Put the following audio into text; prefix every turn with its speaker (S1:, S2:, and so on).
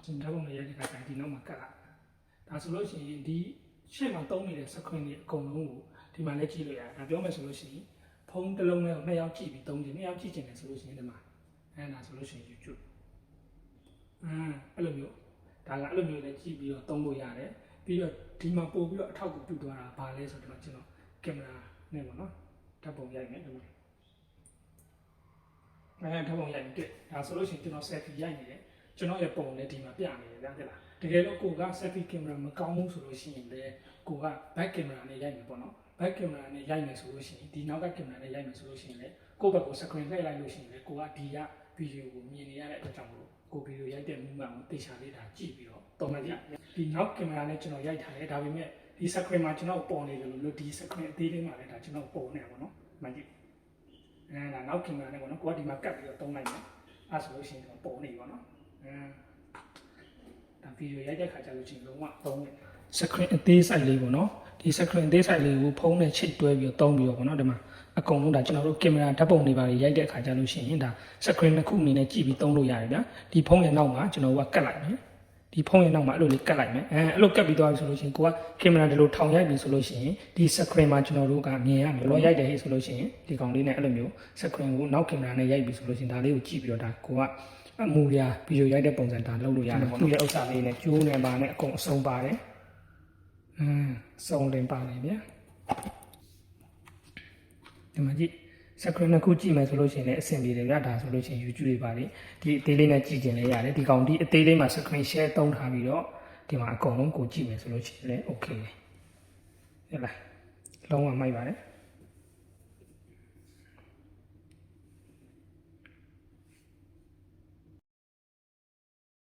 S1: ကျွန်တော်တို့ရဲ့ဒီကဒီနောက်မှာကတ်လာဒါဆိုလို့ရှိရင်ဒီရှေ့မှာသုံးနေတဲ့ screen တွေအကုန်လုံးကိုဒီမှာလည်းကြည့်လို့ရတယ်ဒါပြောမယ်ဆိုလို့ရှိရင်ဖုန်းတစ်လုံးနဲ့နှစ်ယောက်ကြည့်ပြီးသုံးကြည့်နှစ်ယောက်ကြည့်ချင်တယ်ဆိုလို့ရှိရင်ဒီမှာဒါဆိုလို့ရှိရင် YouTube အဲ့လိုမျိုးဒါကအဲ့လိုမျိုးလည်းကြည့်ပြီးတော့သုံးလို့ရတယ်ပြီးတော့ဒီမှာပို့ပြီးတော့အထောက်အကူပြုသွားတာဘာလဲဆိုတော့ကျွန်တော်ကင်မရာနဲ့ပေါ့နော်ဓာတ်ပုံရိုက်မယ်ဒီမှာဓာတ်ပုံရိုက်ပြီးဒါဆိုလို့ရှိရင်ကျွန်တော် selfie ရိုက်နေတယ်ကျွန်တော်ရဲ့ပုံလည်းဒီမှာပြနေတယ်ဗျာတဲ့လားတကယ်လို့ကိုက selfie camera မကောင်းဘူးဆိုလို့ရှိရင်လည်းကိုက back camera နဲ့ရိုက်မယ်ပေါ့နော် back camera နဲ့ရိုက်မယ်ဆိုလို့ရှိရင်ဒီနောက်က camera နဲ့ရိုက်မယ်ဆိုလို့ရှိရင်လည်းကိုယ့်ဘက်ကို screen လှည့်လိုက်လို့ရှိရင်လည်းကိုကဒီက video ကိုမြင်နေရတဲ့အတွက်ကြောင့်မို့ကို video ရိုက်တဲ့ movement ကိုတေချာလေးဒါကြည့်ပြီးတော့တုံးလိုက်ရဒီနောက် camera နဲ့ကျွန်တော်ရိုက်ထားတယ်ဒါပေမဲ့ဒီ screen မှာကျွန်တော်ပေါ်နေတယ်လို့ဒီ screen အသေးလေးမှာလည်းဒါကျွန်တော်ပေါ်နေပါတော့မှန်ကြည့်ဒါနောက် camera နဲ့ပေါ့နော်ကိုကဒီမှာကတ်ပြီးတော့တုံးလိုက်မယ်အဲ့ဆိုလို့ရှိရင်တော့ပေါ်နေပါတော့ဒါ video ရိုက်တဲ့ခါကျလို့ရှိရင်လုံးဝသုံးတယ် screen အသေး size လေးပေါ့နော်ဒီ screen အသေး size လေးကိုဖုန်းနဲ့ချိတ်တွဲပြီးတော့သုံးပြီးတော့ပေါ့နော်ဒီမှာအကုန်လုံးဒါကျွန်တော်တို့ကင်မရာဓာတ်ပုံတွေပါရိုက်တဲ့အခါကျလို့ရှိရင်ဒါ screen တစ်ခုအနေနဲ့ကြည့်ပြီးသုံးလို့ရတယ်ဗျာဒီဖုန်းရဲ့နောက်မှာကျွန်တော်ကကတ်လိုက်မယ်ဒီဖုန်းရဲ့နောက်မှာအဲ့လိုလေးကတ်လိုက်မယ်အဲ့လိုကတ်ပြီးသွားပြီဆိုလို့ရှိရင်ကိုကကင်မရာဒီလိုထောင်ရိုက်ပြီဆိုလို့ရှိရင်ဒီ screen မှာကျွန်တော်တို့ကမြင်ရမယ်လောရိုက်တယ်ဟဲ့ဆိုလို့ရှိရင်ဒီကောင်လေးနဲ့အဲ့လိုမျိုး screen ကိုနောက်ကင်မရာနဲ့ရိုက်ပြီဆိုလို့ရှိရင်ဒါလေးကိုကြည့်ပြီးတော့ဒါကိုကအမူအရာဗီဒီယိုရိုက်တဲ့ပုံစံဒါလုပ်လို့ရတယ်ပေါ့နော်သူ့ရဲ့ဥစ္စာလေးနဲ့ကျိုးနေပါနဲ့အကုန်အစုံပါတယ်စုံလင်ပါတယ်ဗျာဒီမှာကြည့် screen တစ်ခုကြည့်မယ်ဆိုလို့ရှိရင်လည်းအဆင်ပြေတယ်ဗျာဒါဆိုလို့ရှိရင် YouTube တွေပါလေဒီအသေးလေးနဲ့ကြည့်ကျင်လည်းရတယ်ဒီကောင်ဒီအသေးလေးမှာ screen share သုံးထားပြီးတော့ဒီမှာအကုန်လုံးကိုကြည့်မယ်ဆိုလို့ရှိရင်လည်း okay ဟဲ့လားလုံးဝမိုက်ပါတယ်